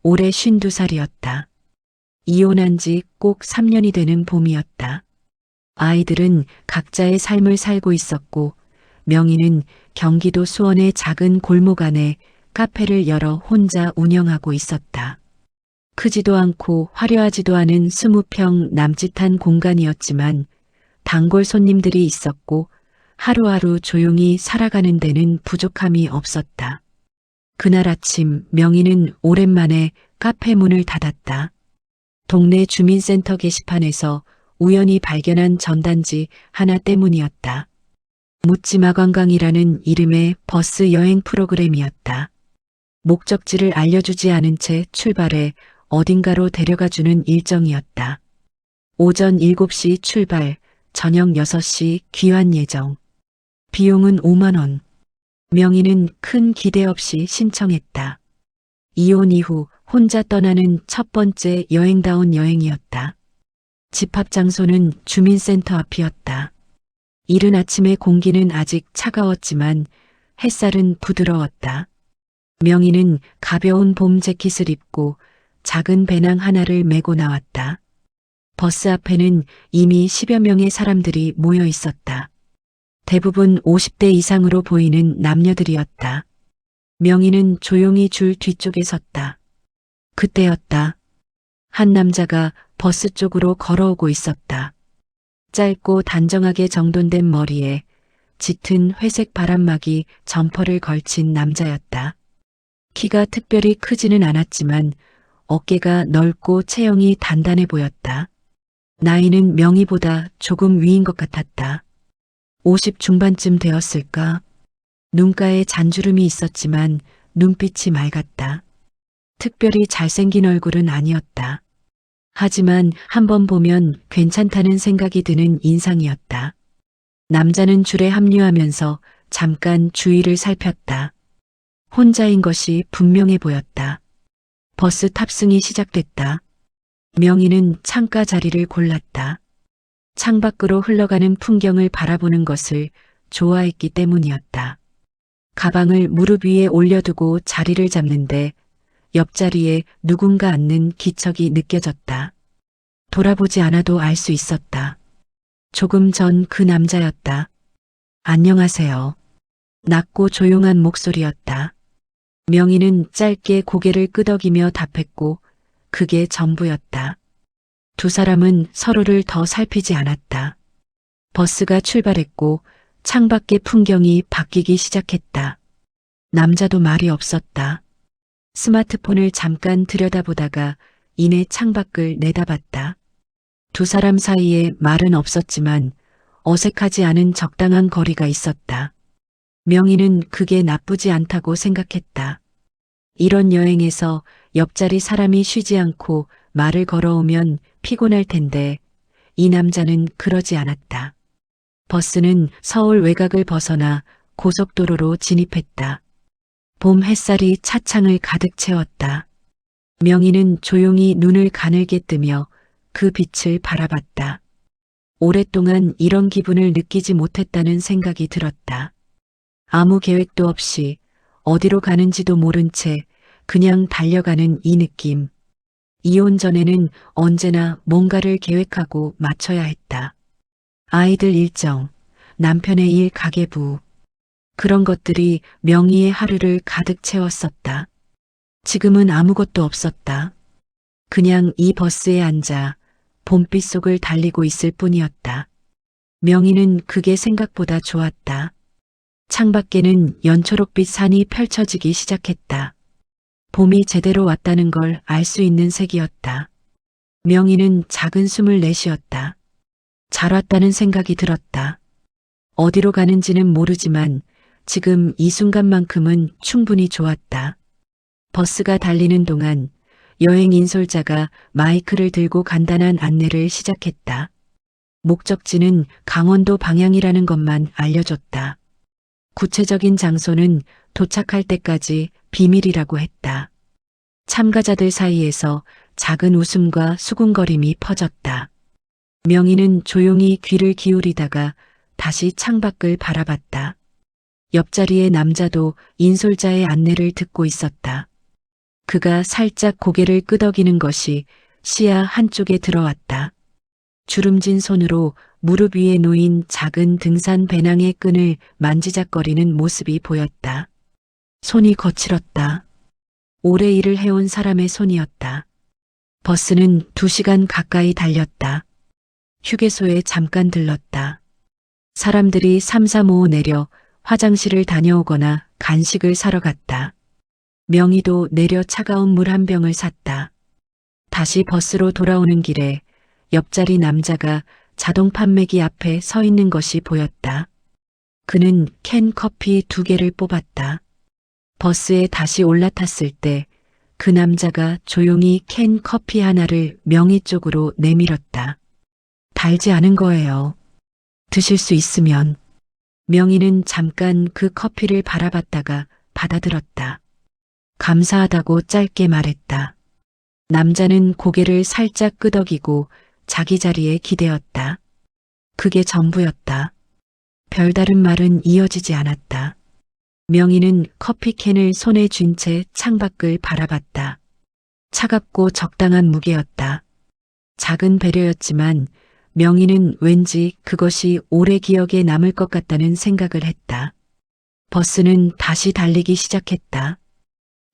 올해 52살이었다. 이혼한 지 꼭 3년이 되는 봄이었다. 아이들은 각자의 삶을 살고 있었고 명희는 경기도 수원의 작은 골목 안에 카페를 열어 혼자 운영하고 있었다. 크지도 않고 화려하지도 않은 20평 남짓한 공간이었지만 단골 손님들이 있었고 하루하루 조용히 살아가는 데는 부족함이 없었다. 그날 아침 명희는 오랜만에 카페 문을 닫았다. 동네 주민센터 게시판에서 우연히 발견한 전단지 하나 때문이었다. 묻지마 관광이라는 이름의 버스 여행 프로그램이었다. 목적지를 알려주지 않은 채 출발해 어딘가로 데려가주는 일정이었다. 오전 7시 출발, 저녁 6시 귀환 예정. 비용은 5만 원. 명희는 큰 기대 없이 신청했다. 이혼 이후 혼자 떠나는 첫 번째 여행다운 여행이었다. 집합 장소는 주민센터 앞이었다. 이른 아침의 공기는 아직 차가웠지만 햇살은 부드러웠다. 명희는 가벼운 봄 재킷을 입고 작은 배낭 하나를 메고 나왔다. 버스 앞에는 이미 10여 명의 사람들이 모여 있었다. 대부분 50대 이상으로 보이는 남녀들이었다. 명희는 조용히 줄 뒤쪽에 섰다. 그때였다. 한 남자가 버스 쪽으로 걸어오고 있었다. 짧고 단정하게 정돈된 머리에 짙은 회색 바람막이 점퍼를 걸친 남자였다. 키가 특별히 크지는 않았지만 어깨가 넓고 체형이 단단해 보였다. 나이는 명희보다 조금 위인 것 같았다. 50 중반쯤 되었을까? 눈가에 잔주름이 있었지만 눈빛이 맑았다. 특별히 잘생긴 얼굴은 아니었다. 하지만 한번 보면 괜찮다는 생각이 드는 인상이었다. 남자는 줄에 합류하면서 잠깐 주위를 살폈다. 혼자인 것이 분명해 보였다. 버스 탑승이 시작됐다. 명희는 창가 자리를 골랐다. 창밖으로 흘러가는 풍경을 바라보는 것을 좋아했기 때문이었다. 가방을 무릎 위에 올려두고 자리를 잡는데 옆자리에 누군가 앉는 기척이 느껴졌다. 돌아보지 않아도 알 수 있었다. 조금 전 그 남자였다. 안녕하세요. 낮고 조용한 목소리였다. 명희는 짧게 고개를 끄덕이며 답했고 그게 전부였다. 두 사람은 서로를 더 살피지 않았다. 버스가 출발했고 창밖의 풍경이 바뀌기 시작했다. 남자도 말이 없었다. 스마트폰을 잠깐 들여다보다가 이내 창밖을 내다봤다. 두 사람 사이에 말은 없었지만 어색하지 않은 적당한 거리가 있었다. 명희는 그게 나쁘지 않다고 생각했다. 이런 여행에서 옆자리 사람이 쉬지 않고 말을 걸어오면 피곤할 텐데 이 남자는 그러지 않았다. 버스는 서울 외곽을 벗어나 고속도로로 진입했다. 봄 햇살이 차창을 가득 채웠다. 명희는 조용히 눈을 가늘게 뜨며 그 빛을 바라봤다. 오랫동안 이런 기분을 느끼지 못했다는 생각이 들었다. 아무 계획도 없이 어디로 가는지도 모른 채 그냥 달려가는 이 느낌. 이혼 전에는 언제나 뭔가를 계획하고 맞춰야 했다. 아이들 일정, 남편의 일 가계부. 그런 것들이 명희의 하루를 가득 채웠었다. 지금은 아무것도 없었다. 그냥 이 버스에 앉아 봄빛 속을 달리고 있을 뿐이었다. 명희는 그게 생각보다 좋았다. 창밖에는 연초록빛 산이 펼쳐지기 시작했다. 봄이 제대로 왔다는 걸 알 수 있는 색이었다. 명희는 작은 숨을 내쉬었다. 잘 왔다는 생각이 들었다. 어디로 가는지는 모르지만 지금 이 순간만큼은 충분히 좋았다. 버스가 달리는 동안 여행 인솔자가 마이크를 들고 간단한 안내를 시작했다. 목적지는 강원도 방향이라는 것만 알려줬다. 구체적인 장소는 도착할 때까지 비밀이라고 했다. 참가자들 사이에서 작은 웃음과 수군거림이 퍼졌다. 명희는 조용히 귀를 기울이다가 다시 창밖을 바라봤다. 옆자리의 남자도 인솔자의 안내를 듣고 있었다. 그가 살짝 고개를 끄덕이는 것이 시야 한쪽에 들어왔다. 주름진 손으로 무릎 위에 놓인 작은 등산 배낭의 끈을 만지작거리는 모습이 보였다. 손이 거칠었다. 오래 일을 해온 사람의 손이었다. 버스는 2시간 가까이 달렸다. 휴게소에 잠깐 들렀다. 사람들이 삼삼오오 내려 화장실을 다녀오거나 간식을 사러 갔다. 명희도 내려 차가운 물 한 병을 샀다. 다시 버스로 돌아오는 길에 옆자리 남자가 자동 판매기 앞에 서 있는 것이 보였다. 그는 캔 커피 2개를 뽑았다. 버스에 다시 올라탔을 때 그 남자가 조용히 캔 커피 하나를 명희 쪽으로 내밀었다. 달지 않은 거예요. 드실 수 있으면. 명희는 잠깐 그 커피를 바라봤다가 받아들었다. 감사하다고 짧게 말했다. 남자는 고개를 살짝 끄덕이고 자기 자리에 기대었다. 그게 전부였다. 별다른 말은 이어지지 않았다. 명희는 커피캔을 손에 쥔 채 창밖을 바라봤다. 차갑고 적당한 무게였다. 작은 배려였지만 명희는 왠지 그것이 오래 기억에 남을 것 같다는 생각을 했다. 버스는 다시 달리기 시작했다.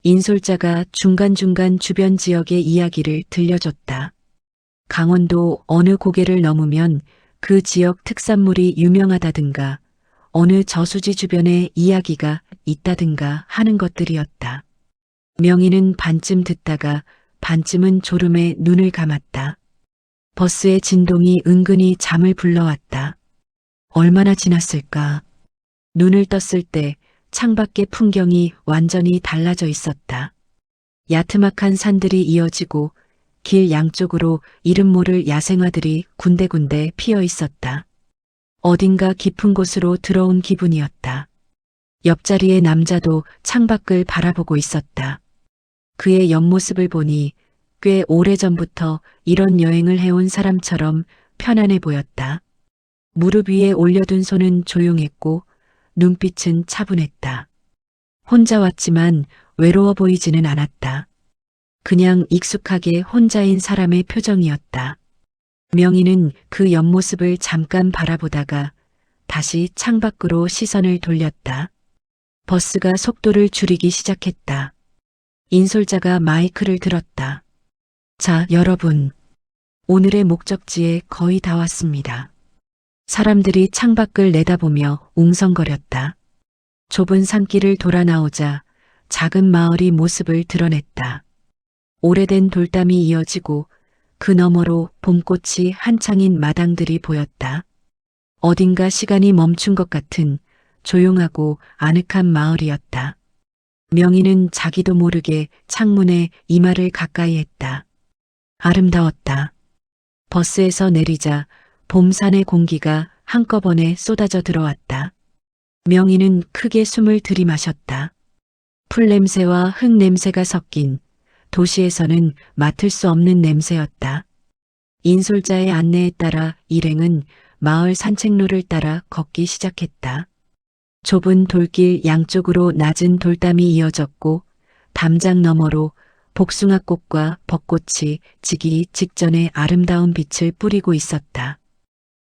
인솔자가 중간중간 주변 지역의 이야기를 들려줬다. 강원도 어느 고개를 넘으면 그 지역 특산물이 유명하다든가 어느 저수지 주변에 이야기가 있다든가 하는 것들이었다. 명희는 반쯤 듣다가 반쯤은 졸음에 눈을 감았다. 버스의 진동이 은근히 잠을 불러왔다. 얼마나 지났을까? 눈을 떴을 때 창밖의 풍경이 완전히 달라져 있었다. 야트막한 산들이 이어지고 길 양쪽으로 이름 모를 야생화들이 군데군데 피어 있었다. 어딘가 깊은 곳으로 들어온 기분이었다. 옆자리의 남자도 창밖을 바라보고 있었다. 그의 옆모습을 보니 꽤 오래전부터 이런 여행을 해온 사람처럼 편안해 보였다. 무릎 위에 올려둔 손은 조용했고 눈빛은 차분했다. 혼자 왔지만 외로워 보이지는 않았다. 그냥 익숙하게 혼자인 사람의 표정이었다. 명희는 그 옆모습을 잠깐 바라보다가 다시 창밖으로 시선을 돌렸다. 버스가 속도를 줄이기 시작했다. 인솔자가 마이크를 들었다. 자, 여러분. 오늘의 목적지에 거의 다 왔습니다. 사람들이 창밖을 내다보며 웅성거렸다. 좁은 산길을 돌아 나오자 작은 마을이 모습을 드러냈다. 오래된 돌담이 이어지고 그 너머로 봄꽃이 한창인 마당들이 보였다. 어딘가 시간이 멈춘 것 같은 조용하고 아늑한 마을이었다. 명희는 자기도 모르게 창문에 이마를 가까이 했다. 아름다웠다. 버스에서 내리자 봄산의 공기가 한꺼번에 쏟아져 들어왔다. 명희는 크게 숨을 들이마셨다. 풀냄새와 흙냄새가 섞인 도시에서는 맡을 수 없는 냄새였다. 인솔자의 안내에 따라 일행은 마을 산책로를 따라 걷기 시작했다. 좁은 돌길 양쪽으로 낮은 돌담이 이어졌고 담장 너머로 복숭아꽃과 벚꽃이 지기 직전에 아름다운 빛을 뿌리고 있었다.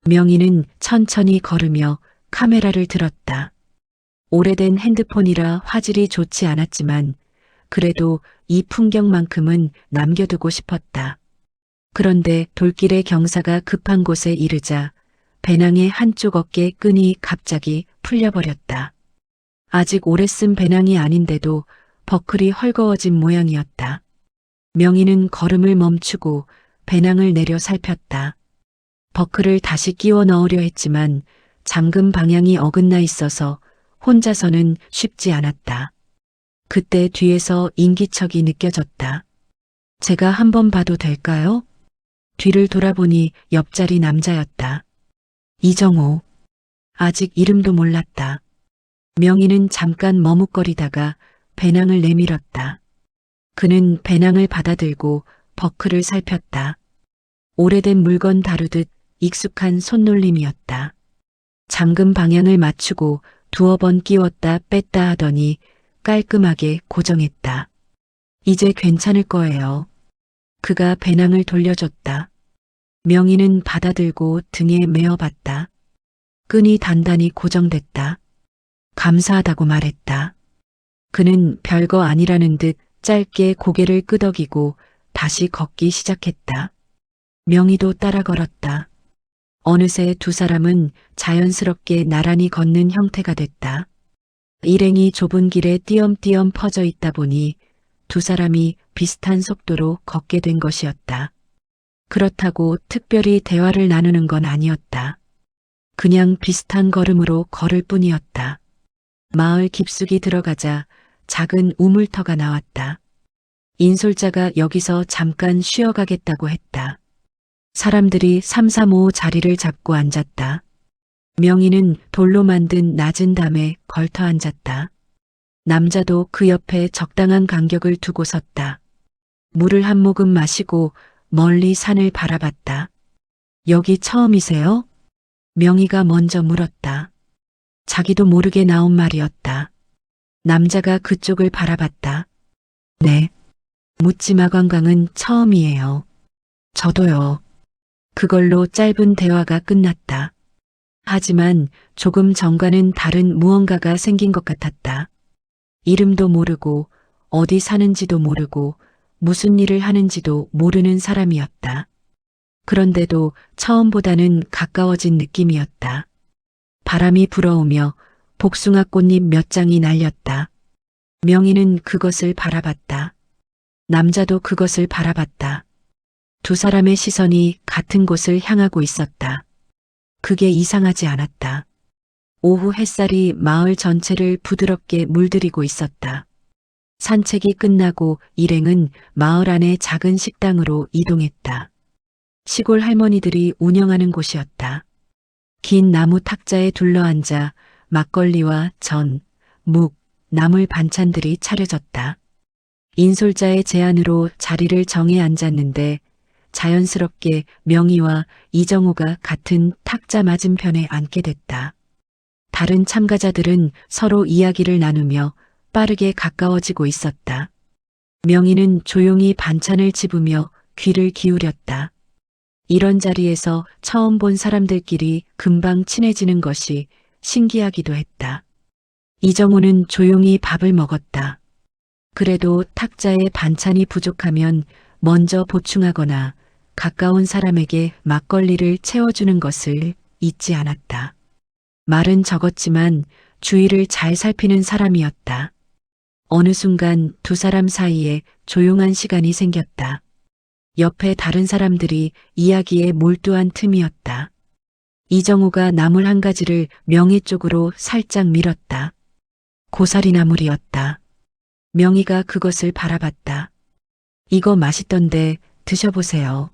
명희는 천천히 걸으며 카메라를 들었다. 오래된 핸드폰이라 화질이 좋지 않았지만 그래도 이 풍경만큼은 남겨두고 싶었다. 그런데 돌길의 경사가 급한 곳에 이르자 배낭의 한쪽 어깨 끈이 갑자기 풀려버렸다. 아직 오래 쓴 배낭이 아닌데도 버클이 헐거워진 모양이었다. 명희는 걸음을 멈추고 배낭을 내려 살폈다. 버클을 다시 끼워 넣으려 했지만 잠금 방향이 어긋나 있어서 혼자서는 쉽지 않았다. 그때 뒤에서 인기척이 느껴졌다. 제가 한번 봐도 될까요? 뒤를 돌아보니 옆자리 남자였다. 이정호. 아직 이름도 몰랐다. 명희는 잠깐 머뭇거리다가 배낭을 내밀었다. 그는 배낭을 받아들고 버클을 살폈다. 오래된 물건 다루듯 익숙한 손놀림이었다. 잠금 방향을 맞추고 2번 끼웠다 뺐다 하더니 깔끔하게 고정했다. 이제 괜찮을 거예요. 그가 배낭을 돌려줬다. 명희는 받아들고 등에 메어봤다. 끈이 단단히 고정됐다. 감사하다고 말했다. 그는 별거 아니라는 듯 짧게 고개를 끄덕이고 다시 걷기 시작했다. 명희도 따라 걸었다. 어느새 두 사람은 자연스럽게 나란히 걷는 형태가 됐다. 일행이 좁은 길에 띄엄띄엄 퍼져 있다 보니 두 사람이 비슷한 속도로 걷게 된 것이었다. 그렇다고 특별히 대화를 나누는 건 아니었다. 그냥 비슷한 걸음으로 걸을 뿐이었다. 마을 깊숙이 들어가자 작은 우물터가 나왔다. 인솔자가 여기서 잠깐 쉬어가겠다고 했다. 사람들이 삼삼오오 자리를 잡고 앉았다. 명희는 돌로 만든 낮은 담에 걸터 앉았다. 남자도 그 옆에 적당한 간격을 두고 섰다. 물을 한 모금 마시고 멀리 산을 바라봤다. 여기 처음이세요? 명희가 먼저 물었다. 자기도 모르게 나온 말이었다. 남자가 그쪽을 바라봤다. 네. 묻지마 관광은 처음이에요. 저도요. 그걸로 짧은 대화가 끝났다. 하지만 조금 전과는 다른 무언가가 생긴 것 같았다. 이름도 모르고 어디 사는지도 모르고 무슨 일을 하는지도 모르는 사람이었다. 그런데도 처음보다는 가까워진 느낌이었다. 바람이 불어오며 복숭아 꽃잎 몇 장이 날렸다. 명희는 그것을 바라봤다. 남자도 그것을 바라봤다. 두 사람의 시선이 같은 곳을 향하고 있었다. 그게 이상하지 않았다. 오후 햇살이 마을 전체를 부드럽게 물들이고 있었다. 산책이 끝나고 일행은 마을 안의 작은 식당으로 이동했다. 시골 할머니들이 운영하는 곳이었다. 긴 나무 탁자에 둘러앉아 막걸리와 전, 묵, 나물 반찬들이 차려졌다. 인솔자의 제안으로 자리를 정해 앉았는데 자연스럽게 명희와 이정호가 같은 탁자 맞은편에 앉게 됐다. 다른 참가자들은 서로 이야기를 나누며 빠르게 가까워지고 있었다. 명희는 조용히 반찬을 집으며 귀를 기울였다. 이런 자리에서 처음 본 사람들끼리 금방 친해지는 것이 신기하기도 했다. 이정호는 조용히 밥을 먹었다. 그래도 탁자에 반찬이 부족하면 먼저 보충하거나 가까운 사람에게 막걸리를 채워주는 것을 잊지 않았다. 말은 적었지만 주위를 잘 살피는 사람이었다. 어느 순간 두 사람 사이에 조용한 시간이 생겼다. 옆에 다른 사람들이 이야기에 몰두한 틈이었다. 이정호가 나물 한 가지를 명희 쪽으로 살짝 밀었다. 고사리 나물이었다. 명희가 그것을 바라봤다. 이거 맛있던데 드셔보세요.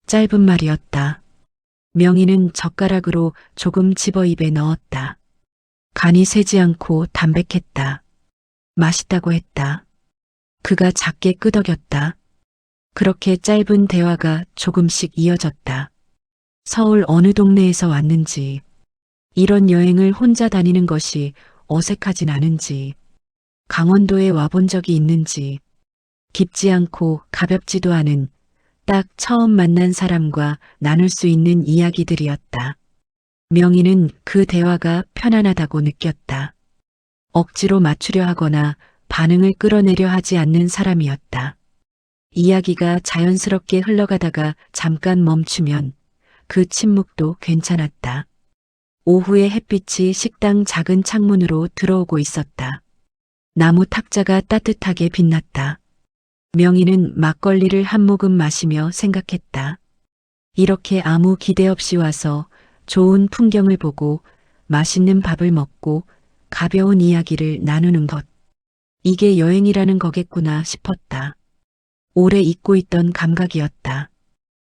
짧은 말이었다. 명희는 젓가락으로 조금 집어 입에 넣었다. 간이 세지 않고 담백했다. 맛있다고 했다. 그가 작게 끄덕였다. 그렇게 짧은 대화가 조금씩 이어졌다. 서울 어느 동네에서 왔는지, 이런 여행을 혼자 다니는 것이 어색하진 않은지, 강원도에 와본 적이 있는지, 깊지 않고 가볍지도 않은 딱 처음 만난 사람과 나눌 수 있는 이야기들이었다. 명희는 그 대화가 편안하다고 느꼈다. 억지로 맞추려 하거나 반응을 끌어내려 하지 않는 사람이었다. 이야기가 자연스럽게 흘러가다가 잠깐 멈추면 그 침묵도 괜찮았다. 오후의 햇빛이 식당 작은 창문으로 들어오고 있었다. 나무 탁자가 따뜻하게 빛났다. 명희는 막걸리를 한 모금 마시며 생각했다. 이렇게 아무 기대 없이 와서 좋은 풍경을 보고 맛있는 밥을 먹고 가벼운 이야기를 나누는 것. 이게 여행이라는 거겠구나 싶었다. 오래 잊고 있던 감각이었다.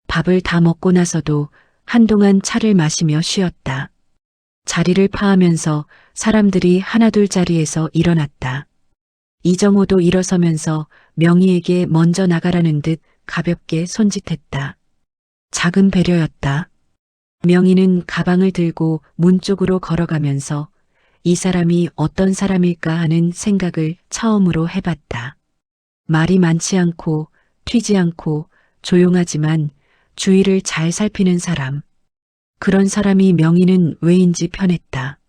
밥을 다 먹고 나서도 한동안 차를 마시며 쉬었다. 자리를 파하면서 사람들이 하나둘 자리에서 일어났다. 이정호도 일어서면서 명희에게 먼저 나가라는 듯 가볍게 손짓했다. 작은 배려였다. 명희는 가방을 들고 문 쪽으로 걸어가면서 이 사람이 어떤 사람일까 하는 생각을 처음으로 해봤다. 말이 많지 않고 튀지 않고 조용하지만 주위를 잘 살피는 사람. 그런 사람이 명희는 왜인지 편했다.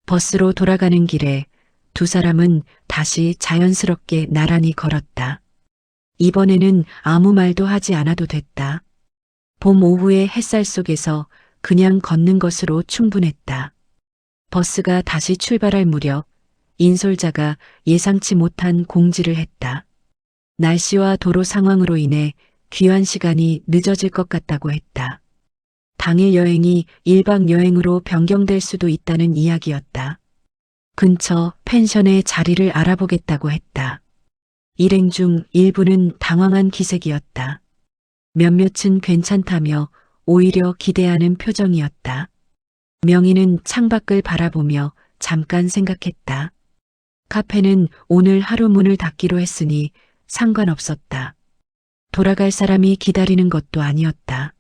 버스로 돌아가는 길에 두 사람은 다시 자연스럽게 나란히 걸었다. 이번에는 아무 말도 하지 않아도 됐다. 봄 오후의 햇살 속에서 그냥 걷는 것으로 충분했다. 버스가 다시 출발할 무렵 인솔자가 예상치 못한 공지를 했다. 날씨와 도로 상황으로 인해 귀환 시간이 늦어질 것 같다고 했다. 당일 여행이 1박 여행으로 변경될 수도 있다는 이야기였다. 근처 펜션에 자리를 알아보겠다고 했다. 일행 중 일부는 당황한 기색이었다. 몇몇은 괜찮다며 오히려 기대하는 표정이었다. 명희는 창밖을 바라보며 잠깐 생각했다. 카페는 오늘 하루 문을 닫기로 했으니 상관없었다. 돌아갈 사람이 기다리는 것도 아니었다.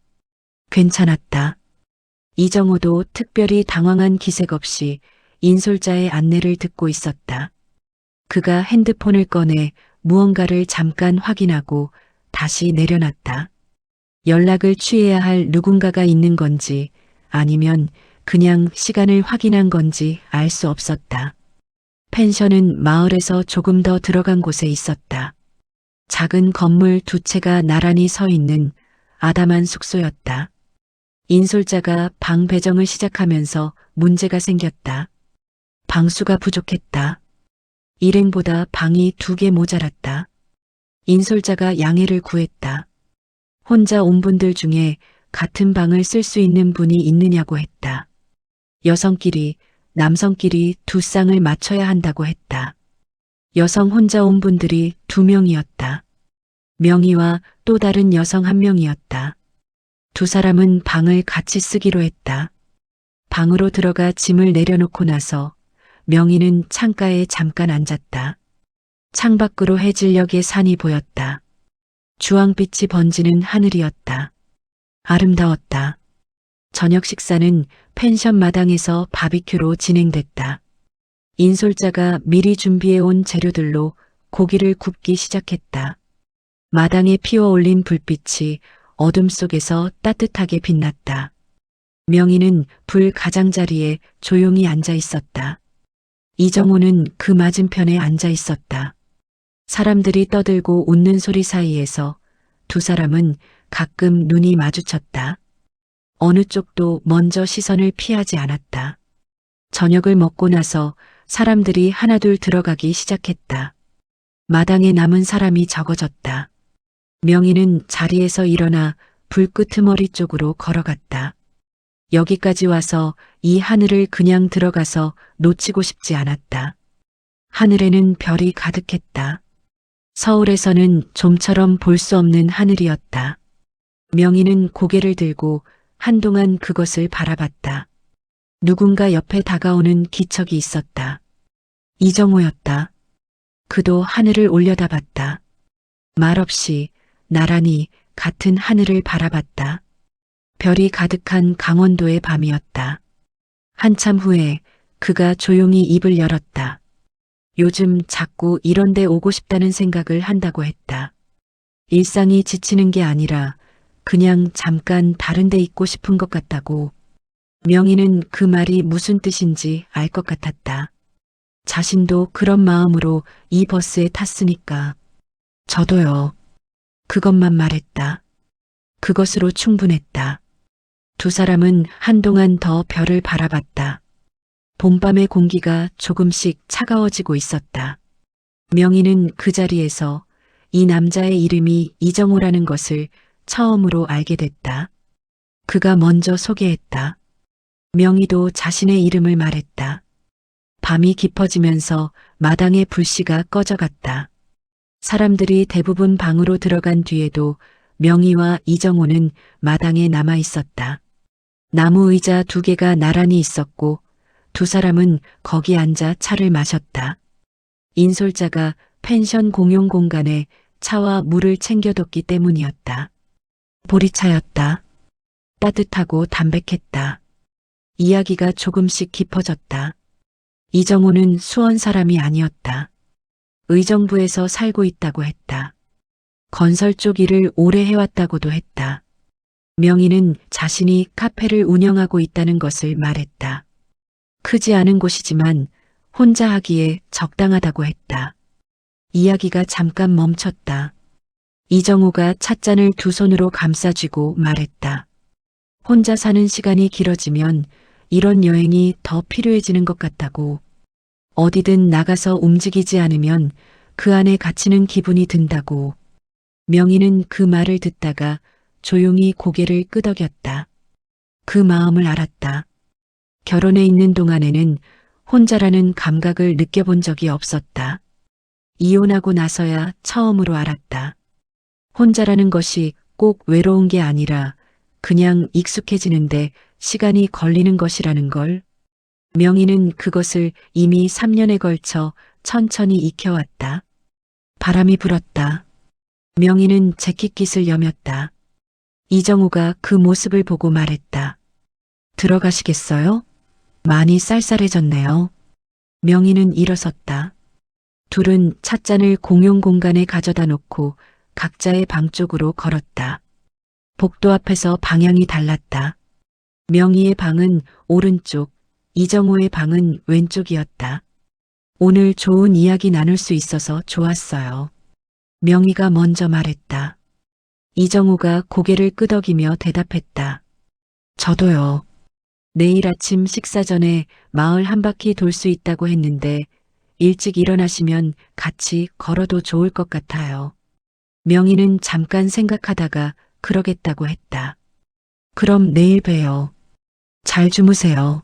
괜찮았다. 이정호도 특별히 당황한 기색 없이 인솔자의 안내를 듣고 있었다. 그가 핸드폰을 꺼내 무언가를 잠깐 확인하고 다시 내려놨다. 연락을 취해야 할 누군가가 있는 건지 아니면 그냥 시간을 확인한 건지 알 수 없었다. 펜션은 마을에서 조금 더 들어간 곳에 있었다. 작은 건물 두 채가 나란히 서 있는 아담한 숙소였다. 인솔자가 방 배정을 시작하면서 문제가 생겼다. 방수가 부족했다. 일행보다 방이 2개 모자랐다. 인솔자가 양해를 구했다. 혼자 온 분들 중에 같은 방을 쓸 수 있는 분이 있느냐고 했다. 여성끼리, 남성끼리 2쌍을 맞춰야 한다고 했다. 여성 혼자 온 분들이 2명이었다. 명희와 또 다른 여성 1명이었다. 두 사람은 방을 같이 쓰기로 했다. 방으로 들어가 짐을 내려놓고 나서 명희는 창가에 잠깐 앉았다. 창밖으로 해질녘의 산이 보였다. 주황빛이 번지는 하늘이었다. 아름다웠다. 저녁 식사는 펜션 마당에서 바비큐로 진행됐다. 인솔자가 미리 준비해온 재료들로 고기를 굽기 시작했다. 마당에 피워 올린 불빛이 어둠 속에서 따뜻하게 빛났다. 명희는 불 가장자리에 조용히 앉아 있었다. 이정호는 그 맞은편에 앉아 있었다. 사람들이 떠들고 웃는 소리 사이에서 두 사람은 가끔 눈이 마주쳤다. 어느 쪽도 먼저 시선을 피하지 않았다. 저녁을 먹고 나서 사람들이 하나둘 들어가기 시작했다. 마당에 남은 사람이 적어졌다. 명희는 자리에서 일어나 불끄트머리 쪽으로 걸어갔다. 여기까지 와서 이 하늘을 그냥 들어가서 놓치고 싶지 않았다. 하늘에는 별이 가득했다. 서울에서는 좀처럼 볼 수 없는 하늘이었다. 명희는 고개를 들고 한동안 그것을 바라봤다. 누군가 옆에 다가오는 기척이 있었다. 이정호였다. 그도 하늘을 올려다봤다. 말없이 나란히 같은 하늘을 바라봤다. 별이 가득한 강원도의 밤이었다. 한참 후에 그가 조용히 입을 열었다. 요즘 자꾸 이런 데 오고 싶다는 생각을 한다고 했다. 일상이 지치는 게 아니라 그냥 잠깐 다른 데 있고 싶은 것 같다고. 명희는 그 말이 무슨 뜻인지 알 것 같았다. 자신도 그런 마음으로 이 버스에 탔으니까. 저도요. 그것만 말했다. 그것으로 충분했다. 두 사람은 한동안 더 별을 바라봤다. 봄밤의 공기가 조금씩 차가워지고 있었다. 명희는 그 자리에서 이 남자의 이름이 이정호라는 것을 처음으로 알게 됐다. 그가 먼저 소개했다. 명희도 자신의 이름을 말했다. 밤이 깊어지면서 마당의 불씨가 꺼져갔다. 사람들이 대부분 방으로 들어간 뒤에도 명희와 이정호는 마당에 남아 있었다. 나무 의자 2개가 나란히 있었고 두 사람은 거기 앉아 차를 마셨다. 인솔자가 펜션 공용 공간에 차와 물을 챙겨뒀기 때문이었다. 보리차였다. 따뜻하고 담백했다. 이야기가 조금씩 깊어졌다. 이정호는 수원 사람이 아니었다. 의정부에서 살고 있다고 했다. 건설 쪽 일을 오래 해왔다고도 했다. 명희는 자신이 카페를 운영하고 있다는 것을 말했다. 크지 않은 곳이지만 혼자 하기에 적당하다고 했다. 이야기가 잠깐 멈췄다. 이정호가 찻잔을 두 손으로 감싸쥐고 말했다. 혼자 사는 시간이 길어지면 이런 여행이 더 필요해지는 것 같다고. 어디든 나가서 움직이지 않으면 그 안에 갇히는 기분이 든다고. 명희는 그 말을 듣다가 조용히 고개를 끄덕였다. 그 마음을 알았다. 결혼해 있는 동안에는 혼자라는 감각을 느껴본 적이 없었다. 이혼하고 나서야 처음으로 알았다. 혼자라는 것이 꼭 외로운 게 아니라 그냥 익숙해지는데 시간이 걸리는 것이라는 걸. 명희는 그것을 이미 3년에 걸쳐 천천히 익혀왔다. 바람이 불었다. 명희는 재킷깃을 여몄다. 이정우가 그 모습을 보고 말했다. 들어가시겠어요? 많이 쌀쌀해졌네요. 명희는 일어섰다. 둘은 찻잔을 공용 공간에 가져다 놓고 각자의 방 쪽으로 걸었다. 복도 앞에서 방향이 달랐다. 명희의 방은 오른쪽, 이정호의 방은 왼쪽이었다. 오늘 좋은 이야기 나눌 수 있어서 좋았어요. 명희가 먼저 말했다. 이정호가 고개를 끄덕이며 대답했다. 저도요. 내일 아침 식사 전에 마을 한 바퀴 돌 수 있다고 했는데 일찍 일어나시면 같이 걸어도 좋을 것 같아요. 명희는 잠깐 생각하다가 그러겠다고 했다. 그럼 내일 봬요. 잘 주무세요.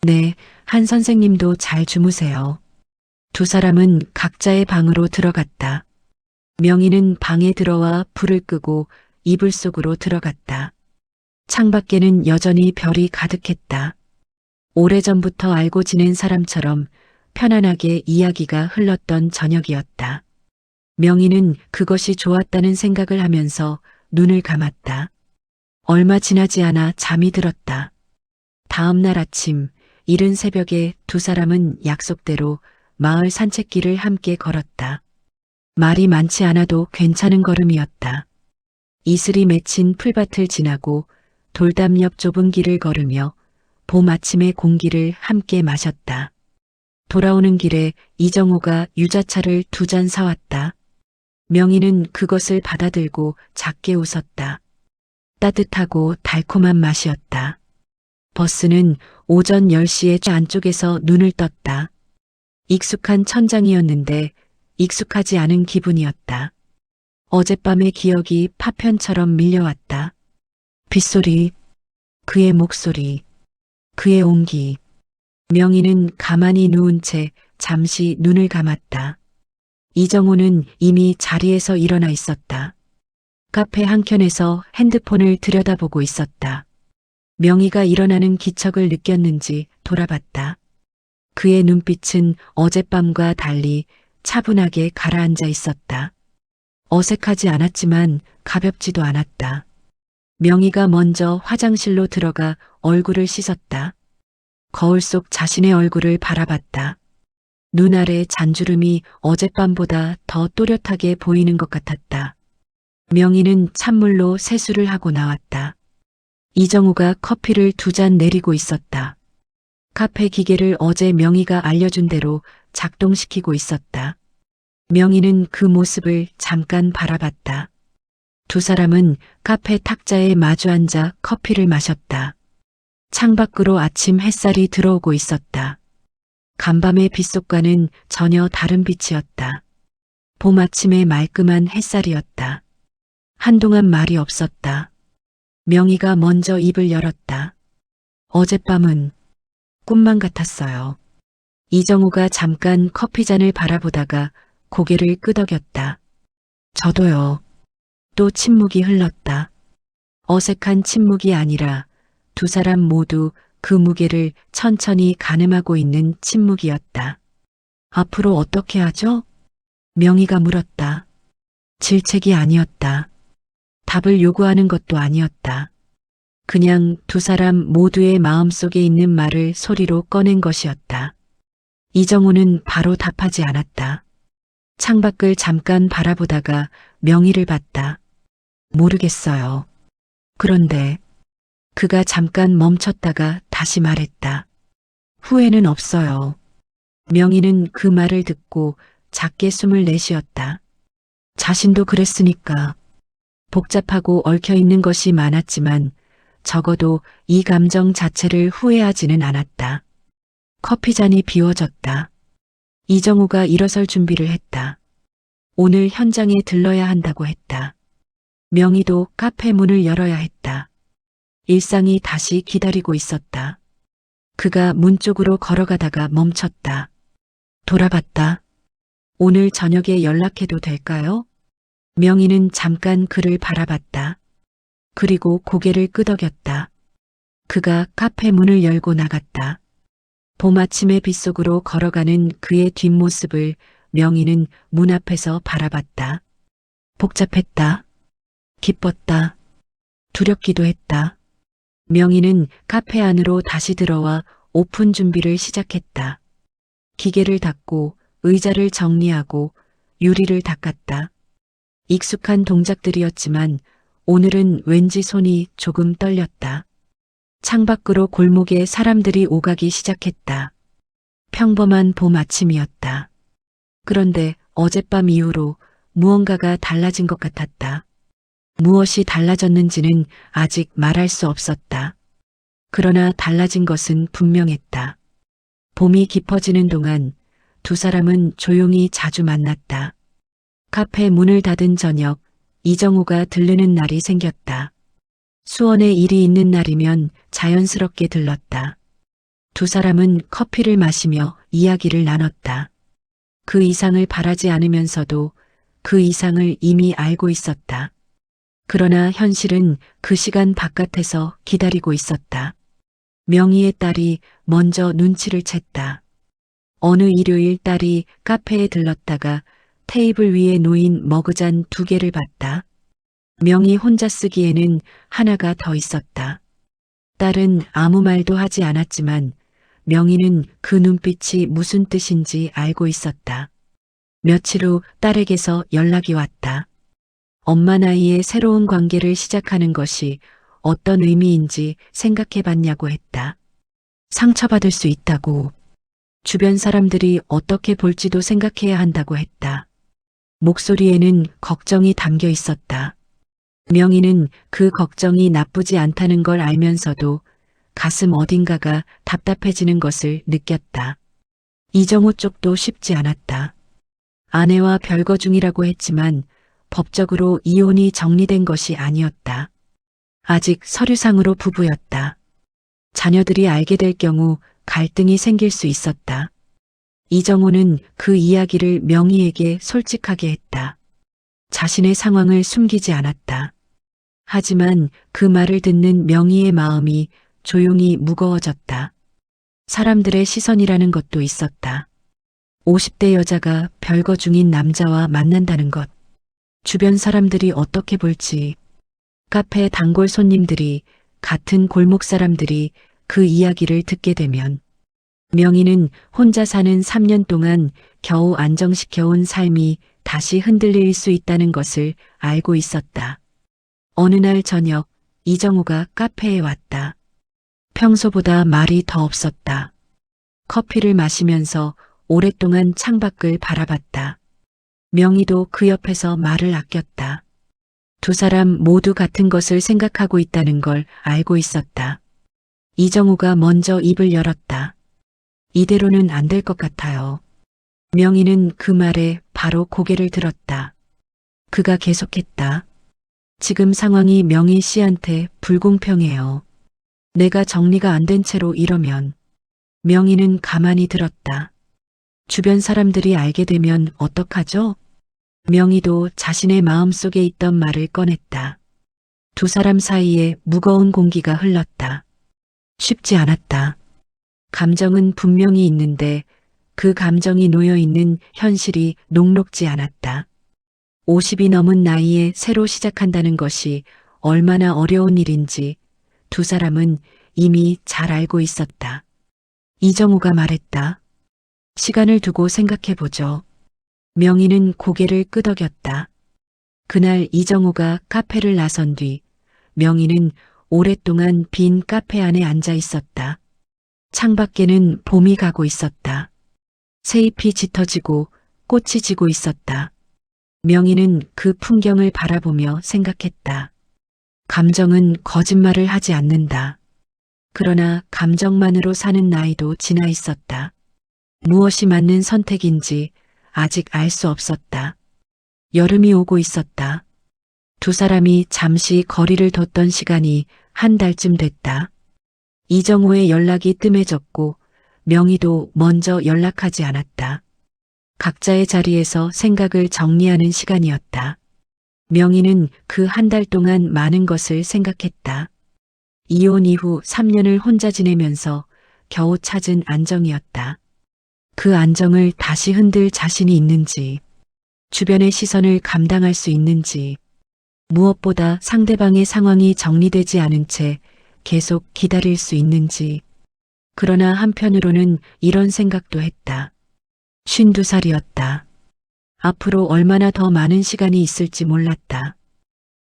네, 한 선생님도 잘 주무세요. 두 사람은 각자의 방으로 들어갔다. 명희는 방에 들어와 불을 끄고 이불 속으로 들어갔다. 창밖에는 여전히 별이 가득했다. 오래전부터 알고 지낸 사람처럼 편안하게 이야기가 흘렀던 저녁이었다. 명희는 그것이 좋았다는 생각을 하면서 눈을 감았다. 얼마 지나지 않아 잠이 들었다. 다음 날 아침 이른 새벽에 두 사람은 약속대로 마을 산책길을 함께 걸었다. 말이 많지 않아도 괜찮은 걸음이었다. 이슬이 맺힌 풀밭을 지나고 돌담 옆 좁은 길을 걸으며 봄 아침의 공기를 함께 마셨다. 돌아오는 길에 이정호가 유자차를 2잔 사왔다. 명희는 그것을 받아들고 작게 웃었다. 따뜻하고 달콤한 맛이었다. 버스는 오전 10시에 안쪽에서 눈을 떴다. 익숙한 천장이었는데 익숙하지 않은 기분이었다. 어젯밤의 기억이 파편처럼 밀려왔다. 빗소리, 그의 목소리, 그의 온기. 명희는 가만히 누운 채 잠시 눈을 감았다. 이정호는 이미 자리에서 일어나 있었다. 카페 한켠에서 핸드폰을 들여다보고 있었다. 명희가 일어나는 기척을 느꼈는지 돌아봤다. 그의 눈빛은 어젯밤과 달리 차분하게 가라앉아 있었다. 어색하지 않았지만 가볍지도 않았다. 명희가 먼저 화장실로 들어가 얼굴을 씻었다. 거울 속 자신의 얼굴을 바라봤다. 눈 아래 잔주름이 어젯밤보다 더 또렷하게 보이는 것 같았다. 명희는 찬물로 세수를 하고 나왔다. 이정우가 커피를 2잔 내리고 있었다. 카페 기계를 어제 명희가 알려준 대로 작동시키고 있었다. 명희는 그 모습을 잠깐 바라봤다. 두 사람은 카페 탁자에 마주 앉아 커피를 마셨다. 창밖으로 아침 햇살이 들어오고 있었다. 간밤의 빗속과는 전혀 다른 빛이었다. 봄 아침의 말끔한 햇살이었다. 한동안 말이 없었다. 명희가 먼저 입을 열었다. 어젯밤은 꿈만 같았어요. 이정우가 잠깐 커피잔을 바라보다가 고개를 끄덕였다. 저도요. 또 침묵이 흘렀다. 어색한 침묵이 아니라 두 사람 모두 그 무게를 천천히 가늠하고 있는 침묵이었다. 앞으로 어떻게 하죠? 명희가 물었다. 질책이 아니었다. 답을 요구하는 것도 아니었다. 그냥 두 사람 모두의 마음속에 있는 말을 소리로 꺼낸 것이었다. 이정우는 바로 답하지 않았다. 창밖을 잠깐 바라보다가 명희를 봤다. 모르겠어요. 그런데 그가 잠깐 멈췄다가 다시 말했다. 후회는 없어요. 명희는 그 말을 듣고 작게 숨을 내쉬었다. 자신도 그랬으니까. 복잡하고 얽혀있는 것이 많았지만 적어도 이 감정 자체를 후회하지는 않았다. 커피잔이 비워졌다. 이정우가 일어설 준비를 했다. 오늘 현장에 들러야 한다고 했다. 명희도 카페 문을 열어야 했다. 일상이 다시 기다리고 있었다. 그가 문 쪽으로 걸어가다가 멈췄다. 돌아봤다. 오늘 저녁에 연락해도 될까요? 명희는 잠깐 그를 바라봤다. 그리고 고개를 끄덕였다. 그가 카페 문을 열고 나갔다. 봄 아침의 빗속으로 걸어가는 그의 뒷모습을 명희는 문 앞에서 바라봤다. 복잡했다. 기뻤다. 두렵기도 했다. 명희는 카페 안으로 다시 들어와 오픈 준비를 시작했다. 기계를 닫고 의자를 정리하고 유리를 닦았다. 익숙한 동작들이었지만 오늘은 왠지 손이 조금 떨렸다. 창밖으로 골목에 사람들이 오가기 시작했다. 평범한 봄 아침이었다. 그런데 어젯밤 이후로 무언가가 달라진 것 같았다. 무엇이 달라졌는지는 아직 말할 수 없었다. 그러나 달라진 것은 분명했다. 봄이 깊어지는 동안 두 사람은 조용히 자주 만났다. 카페 문을 닫은 저녁, 이정우가 들르는 날이 생겼다. 수원에 일이 있는 날이면 자연스럽게 들렀다. 두 사람은 커피를 마시며 이야기를 나눴다. 그 이상을 바라지 않으면서도 그 이상을 이미 알고 있었다. 그러나 현실은 그 시간 바깥에서 기다리고 있었다. 명희의 딸이 먼저 눈치를 챘다. 어느 일요일 딸이 카페에 들렀다가 테이블 위에 놓인 머그잔 2개를 봤다. 명희 혼자 쓰기에는 하나가 더 있었다. 딸은 아무 말도 하지 않았지만 명희는 그 눈빛이 무슨 뜻인지 알고 있었다. 며칠 후 딸에게서 연락이 왔다. 엄마 나이에 새로운 관계를 시작하는 것이 어떤 의미인지 생각해 봤냐고 했다. 상처받을 수 있다고. 주변 사람들이 어떻게 볼지도 생각해야 한다고 했다. 목소리에는 걱정이 담겨 있었다. 명희는 그 걱정이 나쁘지 않다는 걸 알면서도 가슴 어딘가가 답답해지는 것을 느꼈다. 이정우 쪽도 쉽지 않았다. 아내와 별거 중이라고 했지만 법적으로 이혼이 정리된 것이 아니었다. 아직 서류상으로 부부였다. 자녀들이 알게 될 경우 갈등이 생길 수 있었다. 이정우는 그 이야기를 명희에게 솔직하게 했다. 자신의 상황을 숨기지 않았다. 하지만 그 말을 듣는 명희의 마음이 조용히 무거워졌다. 사람들의 시선이라는 것도 있었다. 50대 여자가 별거 중인 남자와 만난다는 것. 주변 사람들이 어떻게 볼지. 카페 단골 손님들이, 같은 골목 사람들이 그 이야기를 듣게 되면 명희는 혼자 사는 3년 동안 겨우 안정시켜온 삶이 다시 흔들릴 수 있다는 것을 알고 있었다. 어느 날 저녁 이정우가 카페에 왔다. 평소보다 말이 더 없었다. 커피를 마시면서 오랫동안 창밖을 바라봤다. 명희도 그 옆에서 말을 아꼈다. 두 사람 모두 같은 것을 생각하고 있다는 걸 알고 있었다. 이정우가 먼저 입을 열었다. 이대로는 안 될 것 같아요. 명희는 그 말에 바로 고개를 들었다. 그가 계속했다. 지금 상황이 명희 씨한테 불공평해요. 내가 정리가 안 된 채로 이러면. 명희는 가만히 들었다. 주변 사람들이 알게 되면 어떡하죠? 명희도 자신의 마음속에 있던 말을 꺼냈다. 두 사람 사이에 무거운 공기가 흘렀다. 쉽지 않았다. 감정은 분명히 있는데 그 감정이 놓여있는 현실이 녹록지 않았다. 50이 넘은 나이에 새로 시작한다는 것이 얼마나 어려운 일인지 두 사람은 이미 잘 알고 있었다. 이정우가 말했다. 시간을 두고 생각해보죠. 명희는 고개를 끄덕였다. 그날 이정우가 카페를 나선 뒤 명희는 오랫동안 빈 카페 안에 앉아 있었다. 창밖에는 봄이 가고 있었다. 새잎이 짙어지고 꽃이 지고 있었다. 명희는 그 풍경을 바라보며 생각했다. 감정은 거짓말을 하지 않는다. 그러나 감정만으로 사는 나이도 지나 있었다. 무엇이 맞는 선택인지 아직 알 수 없었다. 여름이 오고 있었다. 두 사람이 잠시 거리를 뒀던 시간이 한 달쯤 됐다. 이정호의 연락이 뜸해졌고 명희도 먼저 연락하지 않았다. 각자의 자리에서 생각을 정리하는 시간이었다. 명희는 그 한 달 동안 많은 것을 생각했다. 이혼 이후 3년을 혼자 지내면서 겨우 찾은 안정이었다. 그 안정을 다시 흔들 자신이 있는지, 주변의 시선을 감당할 수 있는지, 무엇보다 상대방의 상황이 정리되지 않은 채 계속 기다릴 수 있는지. 그러나 한편으로는 이런 생각도 했다. 52살이었다. 앞으로 얼마나 더 많은 시간이 있을지 몰랐다.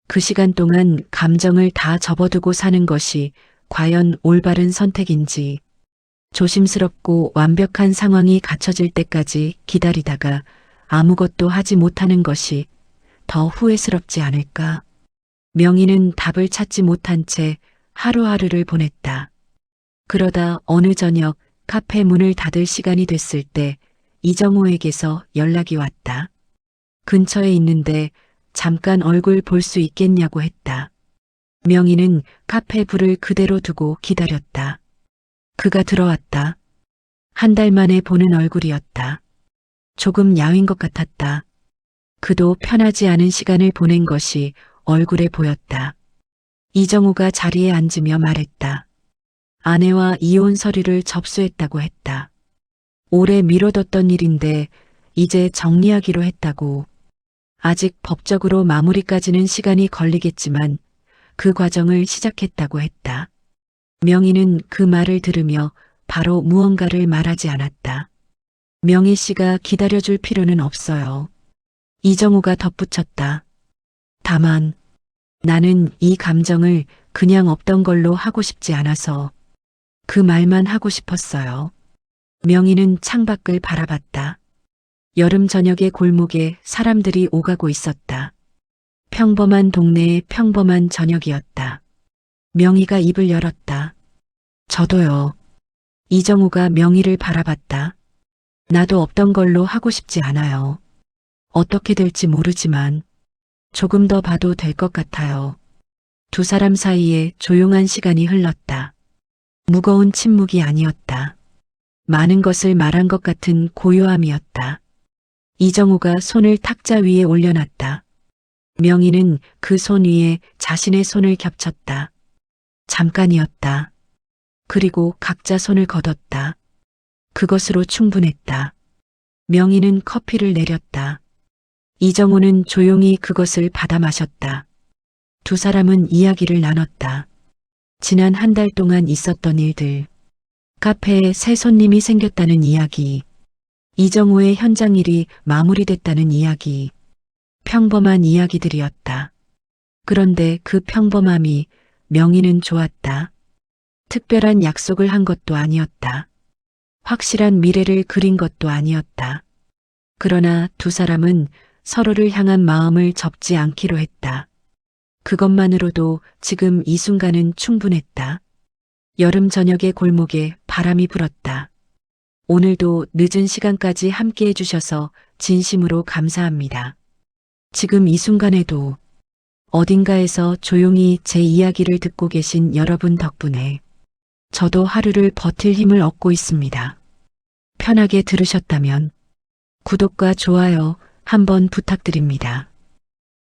그 시간 동안 감정을 다 접어두고 사는 것이 과연 올바른 선택인지, 조심스럽고 완벽한 상황이 갖춰질 때까지 기다리다가 아무것도 하지 못하는 것이 더 후회스럽지 않을까. 명희는 답을 찾지 못한 채 하루하루를 보냈다. 그러다 어느 저녁 카페 문을 닫을 시간이 됐을 때 이정호에게서 연락이 왔다. 근처에 있는데 잠깐 얼굴 볼 수 있겠냐고 했다. 명희는 카페 불을 그대로 두고 기다렸다. 그가 들어왔다. 한 달 만에 보는 얼굴이었다. 조금 야윈 것 같았다. 그도 편하지 않은 시간을 보낸 것이 얼굴에 보였다. 이정우가 자리에 앉으며 말했다. 아내와 이혼 서류를 접수했다고 했다. 오래 미뤄뒀던 일인데 이제 정리하기로 했다고. 아직 법적으로 마무리까지는 시간이 걸리겠지만 그 과정을 시작했다고 했다. 명희는 그 말을 들으며 바로 무언가를 말하지 않았다. 명희 씨가 기다려줄 필요는 없어요. 이정우가 덧붙였다. 다만 나는 이 감정을 그냥 없던 걸로 하고 싶지 않아서 그 말만 하고 싶었어요. 명희는 창밖을 바라봤다. 여름 저녁의 골목에 사람들이 오가고 있었다. 평범한 동네의 평범한 저녁이었다. 명희가 입을 열었다. 저도요. 이정우가 명희를 바라봤다. 나도 없던 걸로 하고 싶지 않아요. 어떻게 될지 모르지만 조금 더 봐도 될 것 같아요. 두 사람 사이에 조용한 시간이 흘렀다. 무거운 침묵이 아니었다. 많은 것을 말한 것 같은 고요함이었다. 이정우가 손을 탁자 위에 올려놨다. 명희는 그 손 위에 자신의 손을 겹쳤다. 잠깐이었다. 그리고 각자 손을 걷었다. 그것으로 충분했다. 명희는 커피를 내렸다. 이정우는 조용히 그것을 받아 마셨다. 두 사람은 이야기를 나눴다. 지난 한 달 동안 있었던 일들, 카페에 새 손님이 생겼다는 이야기, 이정우의 현장 일이 마무리됐다는 이야기, 평범한 이야기들이었다. 그런데 그 평범함이 명희는 좋았다. 특별한 약속을 한 것도 아니었다. 확실한 미래를 그린 것도 아니었다. 그러나 두 사람은 서로를 향한 마음을 접지 않기로 했다. 그것만으로도 지금 이 순간은 충분했다. 여름 저녁의 골목에 바람이 불었다. 오늘도 늦은 시간까지 함께 해주셔서 진심으로 감사합니다. 지금 이 순간에도 어딘가에서 조용히 제 이야기를 듣고 계신 여러분 덕분에 저도 하루를 버틸 힘을 얻고 있습니다. 편하게 들으셨다면 구독과 좋아요 한번 부탁드립니다.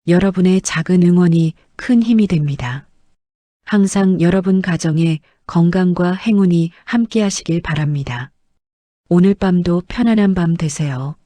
여러분의 작은 응원이 큰 힘이 됩니다. 항상 여러분 가정에 건강과 행운이 함께 하시길 바랍니다. 오늘 밤도 편안한 밤 되세요.